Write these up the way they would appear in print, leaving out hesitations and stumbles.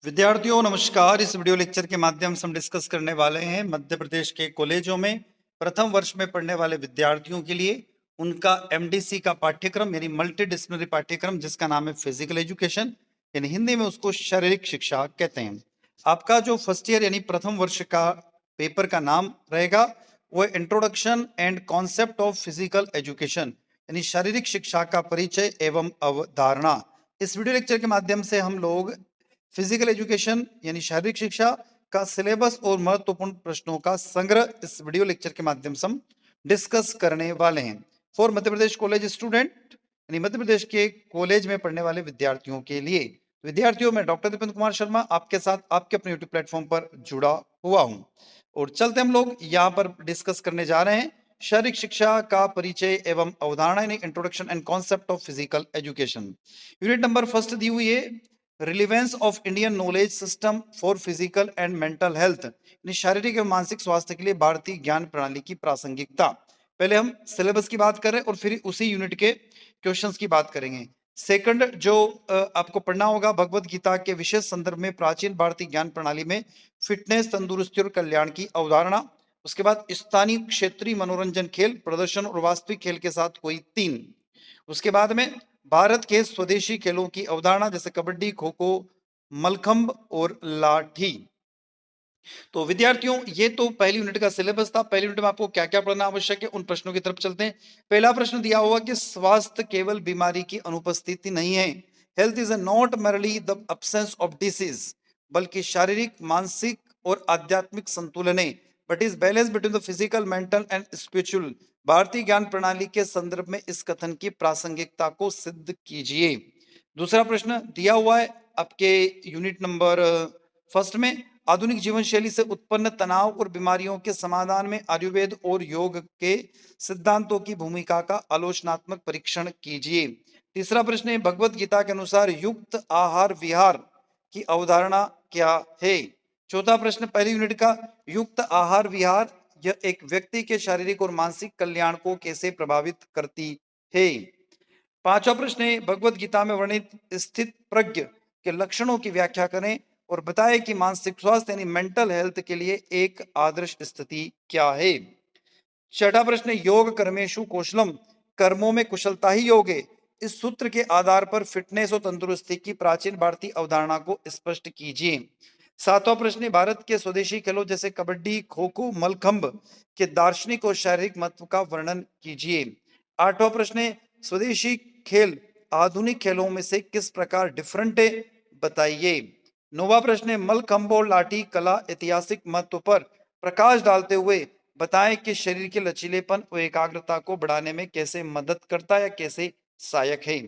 विद्यार्थियों नमस्कार। इस वीडियो लेक्चर के माध्यम से हम डिस्कस करने वाले हैं मध्य प्रदेश के कॉलेजों में प्रथम वर्ष में पढ़ने वाले विद्यार्थियों के लिए उनका एमडीसी का पाठ्यक्रम यानी मल्टी डिसिप्लिनरी पाठ्यक्रम जिसका नाम है फिजिकल एजुकेशन, यानी हिंदी में उसको शारीरिक शिक्षा कहते हैं। आपका जो फर्स्ट ईयर यानी प्रथम वर्ष का पेपर का नाम रहेगा वो introduction and concept of physical education यानी शारीरिक शिक्षा का परिचय एवं अवधारणा। इस वीडियो लेक्चर के माध्यम से हम लोग फिजिकल एजुकेशन यानी शारीरिक शिक्षा का सिलेबस और महत्वपूर्ण प्रश्नों का संग्रह इस वीडियो लेक्चर के माध्यम से हम डिस्कस करने वाले हैं for Madhya Pradesh college student, यानी मध्य प्रदेश के कॉलेज में पढ़ने वाले विद्यार्थियों के लिए। विद्यार्थियों में डॉक्टर दीपेंद्र कुमार शर्मा आपके साथ आपके अपने यूट्यूब प्लेटफॉर्म पर जुड़ा हुआ हूं और चलते हम लोग यहाँ पर डिस्कस करने जा रहे हैं शारीरिक शिक्षा का परिचय एवं अवधारणा यानी introduction and concept of physical education. Unit number first दी हुई है relevance of Indian knowledge system for physical and mental health, यानी शारीरिक एवं मानसिक स्वास्थ्य के लिए भारतीय ज्ञान प्रणाली की प्रासंगिकता। पहले हम सिलेबस की बात करें और फिर उसी यूनिट के क्वेश्चंस की बात करेंगे। सेकंड जो आपको पढ़ना होगा भगवत गीता के विशेष संदर्भ में प्राचीन भारतीय ज्ञान प्रणाली में फिटनेस, तंदुरुस्ती और कल्याण की अवधारणा। उसके बाद स्थानीय क्षेत्रीय मनोरंजन, खेल प्रदर्शन और वास्तविक खेल के साथ कोई तीन। उसके बाद में भारत के स्वदेशी खेलों की अवधारणा जैसे कबड्डी, खो खो, मलखंब और लाठी। तो विद्यार्थियों ये तो पहली यूनिट का सिलेबस था। पहली यूनिट में आपको क्या क्या पढ़ना आवश्यक है उन प्रश्नों की तरफ चलते हैं। पहला प्रश्न दिया हुआ कि स्वास्थ्य केवल बीमारी की अनुपस्थिति नहीं है। Health is not merely the absence of disease, बल्कि शारीरिक, मानसिक और आध्यात्मिक संतुलन है। But is balance between the physical, mental and spiritual. भारतीय ज्ञान प्रणाली के संदर्भ में इस कथन की प्रासंगिकता को सिद्ध कीजिए। दूसरा प्रश्न दिया हुआ है आपके यूनिट नंबर फर्स्ट में, आधुनिक जीवन शैली से उत्पन्न तनाव और बीमारियों के समाधान में आयुर्वेद और योग के सिद्धांतों की भूमिका का आलोचनात्मक परीक्षण कीजिए। तीसरा प्रश्न है भगवत गीता के अनुसार युक्त आहार विहार की अवधारणा क्या है। चौथा प्रश्न पहली यूनिट का, युक्त आहार विहार यह एक व्यक्ति के शारीरिक और मानसिक कल्याण को कैसे प्रभावित करती है। पांचवा प्रश्न है भगवत गीता में वर्णित स्थित प्रज्ञ के लक्षणों की व्याख्या करें और बताएं कि मानसिक स्वास्थ्य यानी मेंटल हेल्थ के लिए एक आदर्श स्थिति क्या है। छठा प्रश्न, योग कर्मेशु कौशलम, कर्मों में कुशलता ही योग है। इस सूत्र के आधार पर फिटनेस और तंदुरुस्ती की प्राचीन भारतीय अवधारणा को स्पष्ट कीजिए। सातवां प्रश्न, भारत के स्वदेशी खेलों जैसे कबड्डी, खो खो, मलखंब के दार्शनिक और शारीरिक महत्व का वर्णन कीजिए। आठवां प्रश्न, स्वदेशी खेल आधुनिक खेलों में से किस प्रकार डिफरेंट है, बताइए। नौवां प्रश्न, मलखंब और लाठी कला ऐतिहासिक महत्व पर प्रकाश डालते हुए बताएं कि शरीर के लचीलेपन और एकाग्रता को बढ़ाने में कैसे मदद करता है या कैसे सहायक है।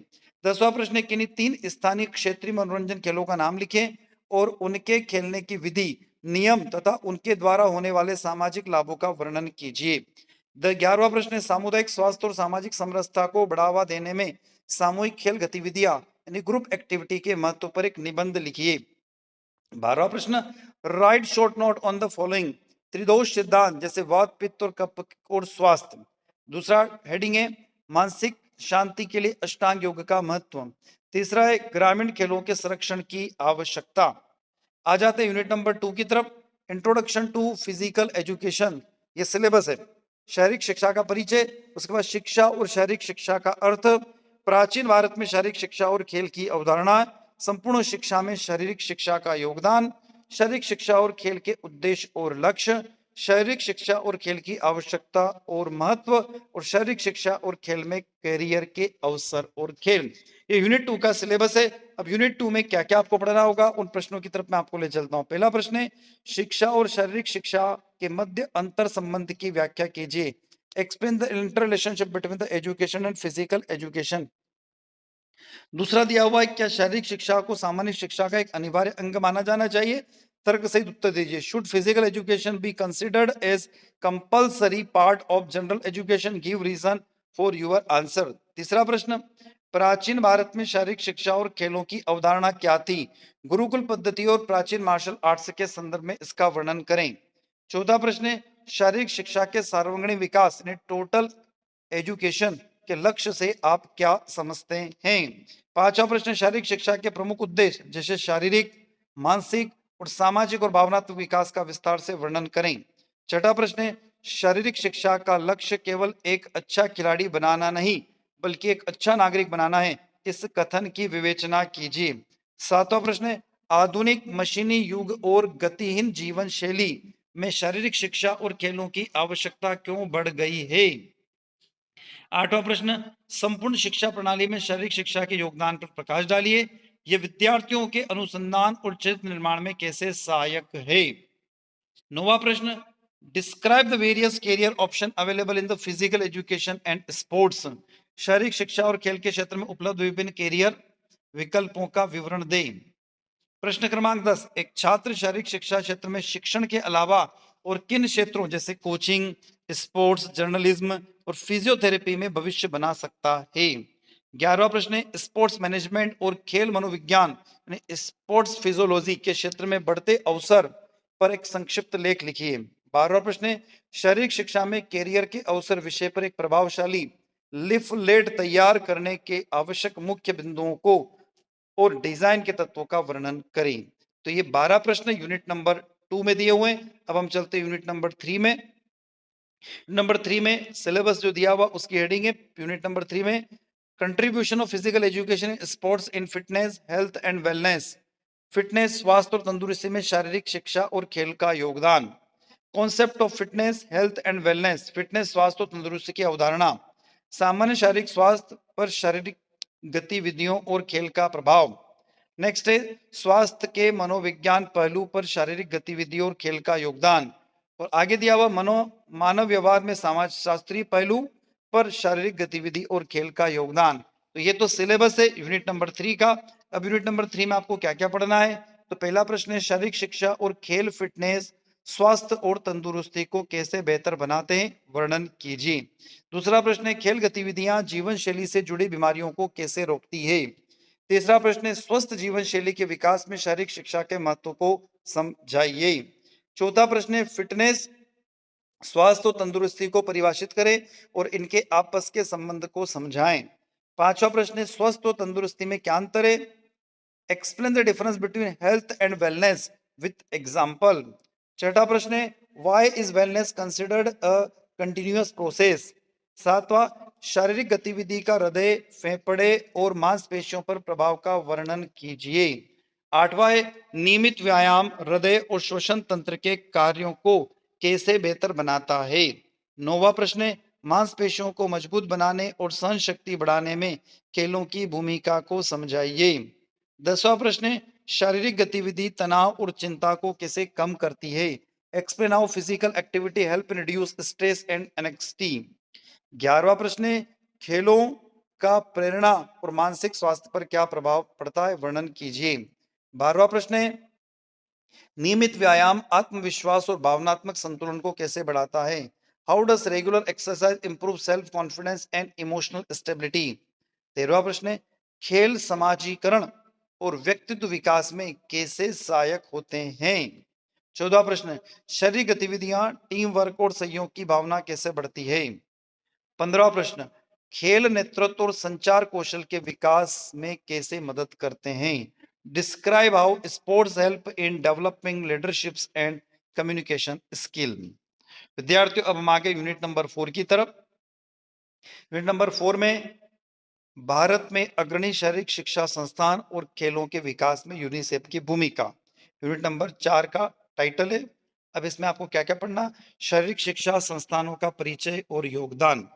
10वां प्रश्न, किन्हीं तीन स्थानीय क्षेत्रीय मनोरंजन खेलों का नाम लिखें और उनके खेलने की विधि, नियम तथा उनके द्वारा होने वाले सामाजिक लाभों का वर्णन कीजिए। 11वां प्रश्न, सामुदायिक स्वास्थ्य और सामाजिक समरसता को बढ़ावा देने में सामूहिक खेल गतिविधियां यानी ग्रुप एक्टिविटी के महत्व पर एक निबंध लिखिए। 12वां प्रश्न, write short note on the following त्रिदोष सिद्धांत जैसे वात, पित्त और कफ और स्वास्थ्य। दूसरा हेडिंग है मानसिक शांति के लिए अष्टांग योग का महत्व। तीसरा है ग्रामीण खेलों के संरक्षण की आवश्यकता। आ जाते हैं यूनिट नंबर 2 की तरफ, इंट्रोडक्शन टू फिजिकल एजुकेशन। ये सिलेबस है शारीरिक शिक्षा का परिचय, उसके बाद शिक्षा और शारीरिक शिक्षा का अर्थ, प्राचीन भारत में शारीरिक शिक्षा और खेल की अवधारणा, संपूर्ण शिक्षा में शारीरिक शिक्षा का योगदान, शारीरिक शिक्षा और खेल के उद्देश्य और लक्ष्य, शारीरिक शिक्षा और खेल की आवश्यकता और महत्व, और शारीरिक शिक्षा और खेल में करियर के अवसर और खेल। ये यूनिट 2 का सिलेबस है। अब यूनिट 2 में क्या क्या आपको पढ़ना होगा उन प्रश्नों की तरफ मैं आपको ले चलता हूं। पहला प्रश्न है शिक्षा और शारीरिक शिक्षा के मध्य अंतर संबंध की व्याख्या कीजिए। Explain the inter relationship between the education and physical education. दूसरा दिया हुआ है क्या शारीरिक शिक्षा को सामान्य शिक्षा का एक अनिवार्य अंग माना जाना चाहिए। तर्क सहित उत्तर दीजिए। Should physical education be considered as compulsory part of general education, give reason for your answer. तीसरा प्रश्न, प्राचीन भारत में शारीरिक शिक्षा और खेलों की अवधारणा क्या थी। गुरुकुल पद्धति और प्राचीन मार्शल आर्ट्स के संदर्भ में इसका वर्णन करें। चौथा प्रश्न, शारीरिक शिक्षा के सार्वजनिक विकास ने टोटल एजुकेशन के लक्ष्य से आप क्या समझते हैं। पांचवा प्रश्न, शारीरिक शिक्षा के प्रमुख उद्देश्य जैसे शारीरिक, मानसिक और सामाजिक और भावनात्मक विकास का विस्तार से वर्णन करें। छठा प्रश्न है, शारीरिक शिक्षा का लक्ष्य केवल एक अच्छा खिलाड़ी बनाना नहीं बल्कि एक अच्छा नागरिक बनाना है, इस कथन की विवेचना कीजिए। सातवां प्रश्न है, आधुनिक मशीनी युग और गतिहीन जीवन शैली में शारीरिक शिक्षा और खेलों की आवश्यकता क्यों बढ़ गई है। आठवां प्रश्न, संपूर्ण शिक्षा प्रणाली में शारीरिक शिक्षा के योगदान पर प्रकाश डालिए, यह विद्यार्थियों के अनुसंधान और चरित्र निर्माण में कैसे सहायक है। नौवां प्रश्न, describe the various career option available in the physical education and sports. शारीरिक शिक्षा और खेल के क्षेत्र में उपलब्ध विभिन्न कैरियर विकल्पों का विवरण दें। प्रश्न क्रमांक 10, एक छात्र शारीरिक शिक्षा क्षेत्र में शिक्षण के अलावा और किन क्षेत्रों जैसे कोचिंग, स्पोर्ट्स, जर्नलिज्म और फिजियोथेरेपी में भविष्य बना सकता है। 11वां प्रश्न है, स्पोर्ट्स मैनेजमेंट और खेल मनोविज्ञान यानी स्पोर्ट्स फिजियोलॉजी के क्षेत्र में बढ़ते अवसर पर एक संक्षिप्त लेख लिखिए। 12वां प्रश्न है, शारीरिक शिक्षा में कैरियर के अवसर विषय पर एक प्रभावशाली लिफलेट तैयार करने के आवश्यक मुख्य बिंदुओं को और डिजाइन के तत्वों का वर्णन करें। तो ये 12 प्रश्न यूनिट नंबर 2 में दिए हुए हैं। अब हम चलते हैं यूनिट नंबर 3 में। नंबर 3 में सिलेबस जो दिया हुआ उसकी हेडिंग है यूनिट नंबर 3 में, contribution of physical education sports in fitness health and wellness. Fitness, स्वास्थ्य और तंदुरुस्ती में शारीरिक शिक्षा और खेल का योगदान। Concept of fitness health and wellness, fitness, स्वास्थ्य और तंदुरुस्ती की अवधारणा। सामान्य शारीरिक स्वास्थ्य पर शारीरिक गतिविधियों और खेल का प्रभाव। नेक्स्ट है स्वास्थ्य के मनोविज्ञान पहलू पर शारीरिक गतिविधि और खेल का योगदान। और आगे दिया हुआ मानव व्यवहार में समाज शास्त्रीय पहलू पर शारीरिक गतिविधि और खेल का योगदान। तो ये तो सिलेबस है यूनिट नंबर 3 का। अब यूनिट नंबर 3 में आपको क्या क्या पढ़ना है। तो पहला प्रश्न है, शारीरिक शिक्षा और खेल फिटनेस, स्वास्थ्य और तंदुरुस्ती को कैसे बेहतर बनाते हैं, वर्णन कीजिए। दूसरा प्रश्न है, खेल गतिविधियां जीवन शैली से जुड़ी बीमारियों को कैसे रोकती है। तीसरा प्रश्न है, स्वस्थ जीवन शैली के विकास में शारीरिक शिक्षा के महत्व को समझाइए। चौथा प्रश्न है, फिटनेस, स्वास्थ्य और तंदुरुस्ती को परिभाषित करें और इनके आपस के संबंध को समझाएं। पांचवा प्रश्न है, स्वस्थ और तंदुरुस्ती में क्या अंतर है, explain the difference between health and wellness with example. छठा प्रश्न है, why is wellness considered a continuous process. सातवां, शारीरिक गतिविधि का हृदय, फेफड़े और मांसपेशियों पर प्रभाव का वर्णन कीजिए। आठवां है, नियमित व्यायाम हृदय और श्वसन तंत्र के कार्यों को कैसे बेहतर बनाता है। नौवां प्रश्न है, मांसपेशियों को मजबूत बनाने और सहन शक्ति बढ़ाने में खेलों की भूमिका को समझाइए। 10वां प्रश्न है, शारीरिक गतिविधि तनाव और चिंता को कैसे कम करती है, explain how physical activity help reduce stress and anxiety. 11वां प्रश्न है, खेलों का प्रेरणा और मानसिक स्वास्थ्य पर क्या प्रभाव पड़ता है, वर्णन कीजिए। 12वां प्रश्न है, नियमित व्यायाम आत्मविश्वास और भावनात्मक संतुलन को कैसे बढ़ाता है, how does regular exercise improve self confidence and emotional stability. 13वां प्रश्न है, खेल समाजीकरण और व्यक्तित्व विकास में कैसे सहायक होते हैं। 14वां प्रश्न है, शारीरिक गतिविधियां टीम वर्क और सहयोग की भावना कैसे बढ़ती है। 15वां प्रश्न, खेल नेतृत्व और संचार कौशल के विकास में कैसे मदद करते हैं, describe how sports help in developing leaderships and communication skill. विद्यार्थियों, अब हम आगे यूनिट नंबर 4 की तरफ। यूनिट नंबर 4 में भारत में अग्रणी शारीरिक शिक्षा संस्थान और खेलों के विकास में यूनिसेफ की भूमिका, यूनिट नंबर 4 का टाइटल है। अब इसमें आपको क्या क्या पढ़ना, शारीरिक शिक्षा संस्थानों का परिचय और योगदान।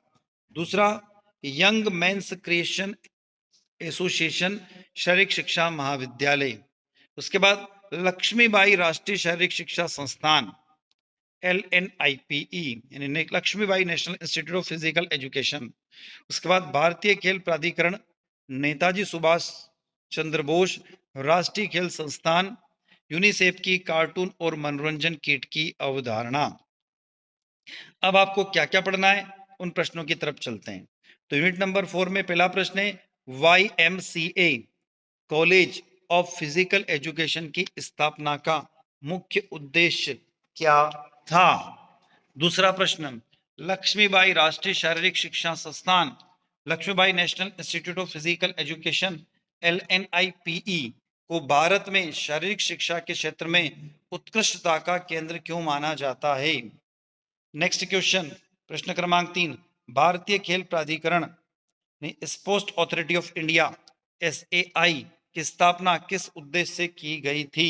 दूसरा, यंग मेंस क्रिएशन एसोसिएशन शारीरिक शिक्षा महाविद्यालय। उसके बाद लक्ष्मीबाई राष्ट्रीय शारीरिक शिक्षा संस्थान LNIPE यानी Lakshmibai national institute of physical education. उसके बाद भारतीय खेल प्राधिकरण, नेताजी सुभाष चंद्र बोस राष्ट्रीय खेल संस्थान, यूनिसेफ की कार्टून और मनोरंजन किट की अवधारणा। अब आपको क्या क्या पढ़ना है, उन प्रश्नों की तरफ चलते हैं। तो यूनिट नंबर 4 में पहला प्रश्न है, YMCA college of physical education की स्थापना का मुख्य उद्देश्य क्या था। दूसरा प्रश्न, लक्ष्मीबाई राष्ट्रीय शारीरिक शिक्षा संस्थान, Lakshmibai national institute of physical education LNIPE को भारत में शारीरिक शिक्षा के क्षेत्र में उत्कृष्टता का केंद्र क्यों माना जाता है? नेक्स्ट क्वेश्चन, प्रश्न क्रमांक 3, भारतीय खेल प्राधिकरण sports authority of India SAI की स्थापना किस उद्देश्य से की गई थी?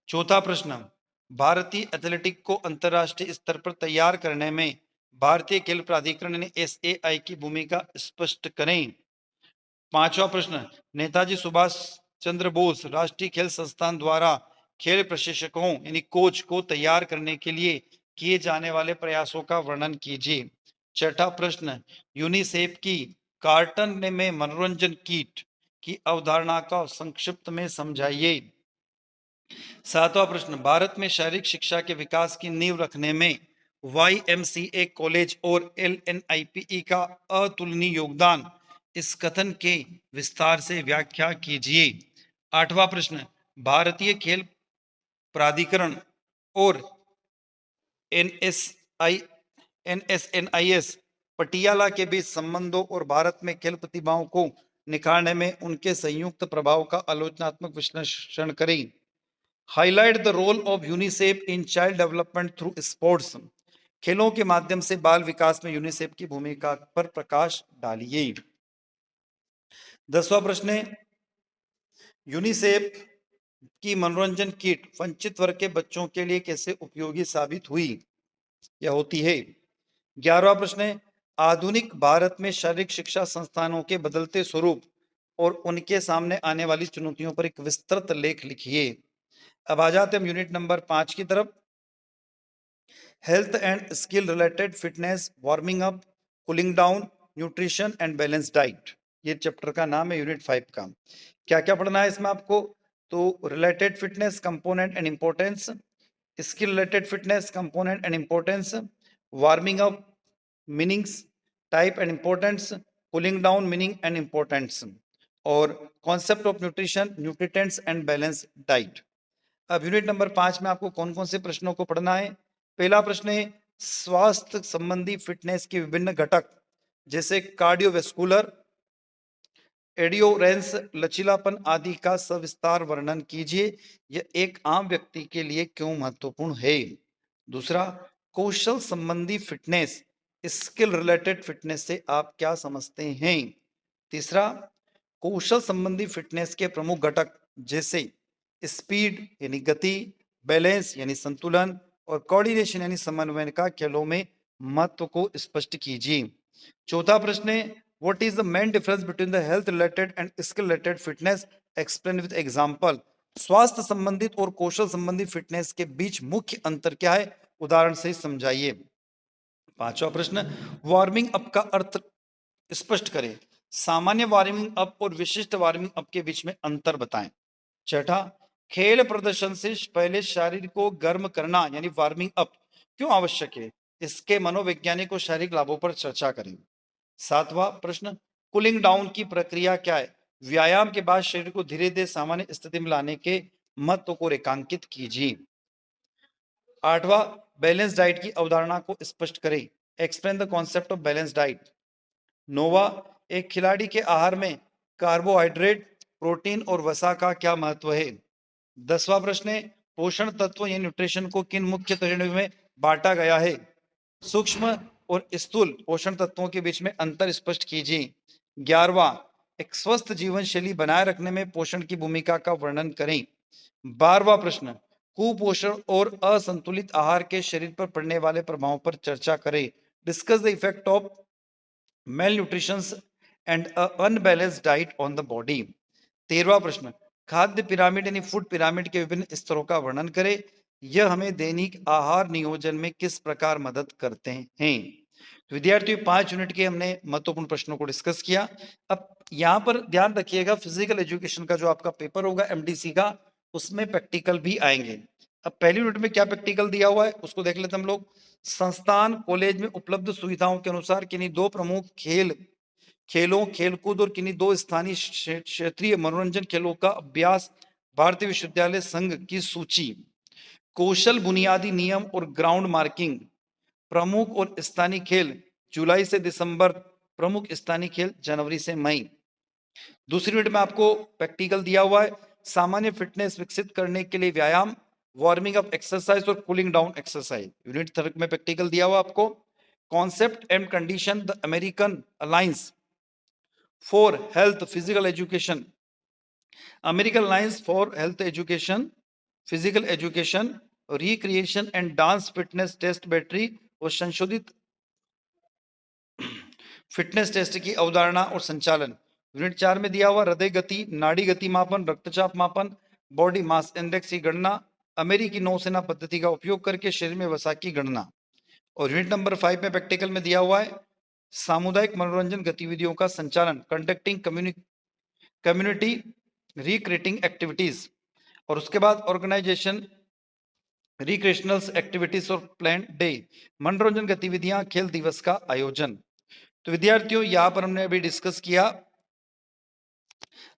चौथा प्रश्न, भारतीय एथलेटिक को अंतरराष्ट्रीय स्तर पर तैयार करने में भारतीय खेल प्राधिकरण SAI की भूमिका स्पष्ट करें। पांचवा प्रश्न, नेताजी सुभाष चंद्र बोस राष्ट्रीय खेल संस्थान द्वारा खेल प्रशिक्षकों यानी कोच को तैयार करने के लिए किए जाने वाले प्रयासों का वर्णन कीजिए। छठा प्रश्न, यूनिसेफ की कार्टन में मनोरंजन किट की अवधारणा का संक्षिप्त में समझाइए। सातवां प्रश्न, भारत में शारीरिक शिक्षा के विकास की नींव रखने में YMCA कॉलेज और LNIPE का अतुलनीय योगदान, इस कथन के विस्तार से व्याख्या कीजिए। आठवां प्रश्न, भारतीय खेल प्राधिकरण और NSNIS पटियाला के बीच संबंधों और भारत में खेल प्रतिभाओं को निखारने में उनके संयुक्त प्रभाव का आलोचनात्मक विश्लेषण करें। Highlight the role of UNICEF in child development through sports, खेलों के माध्यम से बाल विकास में यूनिसेफ की भूमिका पर प्रकाश डालिए। 10वां प्रश्न है, यूनिसेफ की मनोरंजन किट वंचित वर्ग के बच्चों के लिए कैसे उपयोगी साबित हुई या होती है? 11वां प्रश्न है, आधुनिक भारत में शारीरिक शिक्षा संस्थानों के बदलते स्वरूप और उनके सामने आने वाली चुनौतियों पर एक विस्तृत लेख लिखिए। अब आ जाते हम यूनिट नंबर 5 की तरफ। Health and skill related fitness, warming up, cooling down, nutrition and balance diet, ये चैप्टर का नाम है यूनिट 5 का। क्या क्या पढ़ना है इसमें आपको? तो related fitness component and importance, skill related fitness component and importance, warming up meanings, type and importance, cooling down meaning and importance, और concept of nutrition, nutrients and balance diet. अब यूनिट नंबर 5 में आपको कौन कौन से प्रश्नों को पढ़ना है? पहला प्रश्न है, स्वास्थ्य संबंधी फिटनेस के विभिन्न घटक जैसे कार्डियोवैस्कुलर, एडियोरेंस, लचीलापन आदि का सविस्तार वर्णन कीजिए। यह एक आम व्यक्ति के लिए क्यों महत्वपूर्ण है? दूसरा, कौशल संबंधी फिटनेस, स्किल रिलेटेड फिटनेस से आप क्या समझते हैं? तीसरा, कौशल संबंधी फिटनेस के प्रमुख घटक जैसे स्पीड यानी गति, बैलेंस यानी संतुलन, और कोऑर्डिनेशन यानी समन्वय का खेलों में महत्व को स्पष्ट कीजिए। चौथा प्रश्न है, what is the main difference between the health related and skill related fitness, explain with example. स्वास्थ्य संबंधित और कौशल संबंधी फिटनेस के बीच मुख्य अंतर क्या है, उदाहरण से समझाइए। पांचवा प्रश्न, वार्मिंग अप का अर्थ स्पष्ट करें। सामान्य वार्मिंग अप और विशिष्ट वार्मिंग अप के बीच में अंतर बताएं। छठा, खेल प्रदर्शन से पहले शरीर को गर्म करना यानी वार्मिंग अप क्यों आवश्यक है, इसके मनोवैज्ञानिक और शारीरिक लाभों पर चर्चा करें। सातवां प्रश्न, कूलिंग डाउन की प्रक्रिया क्या है, व्यायाम के बाद शरीर को धीरे धीरे सामान्य स्थिति में लाने के महत्व को रेखांकित कीजिए। आठवां, बैलेंस डाइट की अवधारणा को स्पष्ट करें, explain the concept of balance diet. नौवां, एक खिलाड़ी के आहार में कार्बोहाइड्रेट, प्रोटीन और वसा का क्या महत्व है। 10वां प्रश्न है, पोषण तत्व या न्यूट्रिशन को किन मुख्य श्रेणियों में बांटा गया है। सूक्ष्म और स्थूल पोषण तत्वों के बीच में अंतर स्पष्ट कीजिए। 11वां, एक स्वस्थ जीवन शैली बनाए रखने में पोषण की भूमिका का वर्णन करें। 12वां प्रश्न, कुपोषण और असंतुलित आहार के शरीर पर पड़ने वाले प्रभावों पर चर्चा करें। Discuss the effect of malnutrition and unbalanced diet on the body। 13वां प्रश्न, खाद्य पिरामिड यानी फूड पिरामिड के विभिन्न स्तरों का वर्णन करें, यह हमें दैनिक आहार नियोजन में किस प्रकार मदद करते हैं। विद्यार्थियों, 5 यूनिट के हमने महत्वपूर्ण प्रश्नों को डिस्कस किया। अब यहाँ पर ध्यान रखिएगा, फिजिकल एजुकेशन का जो आपका पेपर होगा MDC का, उसमें प्रैक्टिकल भी आएंगे। अब पहली यूनिट में क्या प्रैक्टिकल दिया हुआ है उसको देख लेते हम लोग। संस्थान कॉलेज में उपलब्ध सुविधाओं के अनुसार किन्हीं 2 प्रमुख खेलों खेलकूद और किन्हीं 2 स्थानीय क्षेत्रीय मनोरंजन खेलों का अभ्यास भारतीय विश्वविद्यालय संघ की सूची। कौशल बुनियादी नियम और ग्राउंड मार्किंग, प्रमुख और स्थानीय खेल जुलाई से दिसंबर, प्रमुख स्थानीय खेल जनवरी से मई। दूसरी यूनिट में आपको प्रैक्टिकल दिया हुआ है, सामान्य फिटनेस विकसित करने के लिए व्यायाम, वार्मिंग अप एक्सरसाइज और कूलिंग डाउन एक्सरसाइज। यूनिट 3 में प्रैक्टिकल दिया हुआ आपको। Concept and condition the American alliance for health physical education, American alliance for health education, physical education, recreation and dance fitness test battery और संशोधित fitness test की अवधारणा और संचालन। यूनिट 4 में दिया हुआ हृदय गति, नाड़ी गति मापन, रक्तचाप मापन, बॉडी मास इंडेक्स की गणना, अमेरिकी नौसेना पद्धति का उपयोग करके शरीर में वसा की गणना। और यूनिट नंबर 5 में प्रैक्टिकल में दिया हुआ है सामुदायिक मनोरंजन गतिविधियों का संचालन, कंडक्टिंग कम्युनिटी रिक्रिएटिंग एक्टिविटीज। और उसके बाद ऑर्गेनाइजेशन रिक्रिएशनल एक्टिविटीज और प्लान डे, मनोरंजन गतिविधियां, खेल दिवस का आयोजन। तो विद्यार्थियों, यहाँ पर हमने अभी डिस्कस किया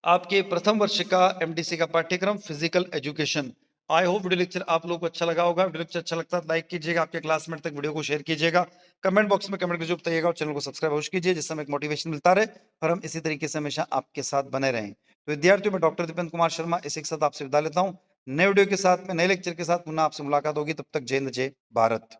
आपके प्रथम वर्ष का एमडीसी का पाठ्यक्रम physical education. I hope video lecture आप लोगों को अच्छा लगा होगा। वीडियो लेक्चर अच्छा लगता है लाइक कीजिएगा, आपके क्लासमेट तक वीडियो को शेयर कीजिएगा, कमेंट बॉक्स में कमेंट करके बताइएगा और चैनल को सब्सक्राइब अवश्य कीजिए, जिससे हमें एक मोटिवेशन मिलता रहे और हम इसी तरीके से हमेशा आपके साथ बने रहें। तो विद्यार्थियों, मैं डॉक्टर दीपेंद्र कुमार शर्मा इसी के साथ आपसे विदा लेता हूँ। नए वीडियो के साथ में, नए लेक्चर के साथ पुनः आपसे मुलाकात होगी। तब तक जय हिंद, जय भारत।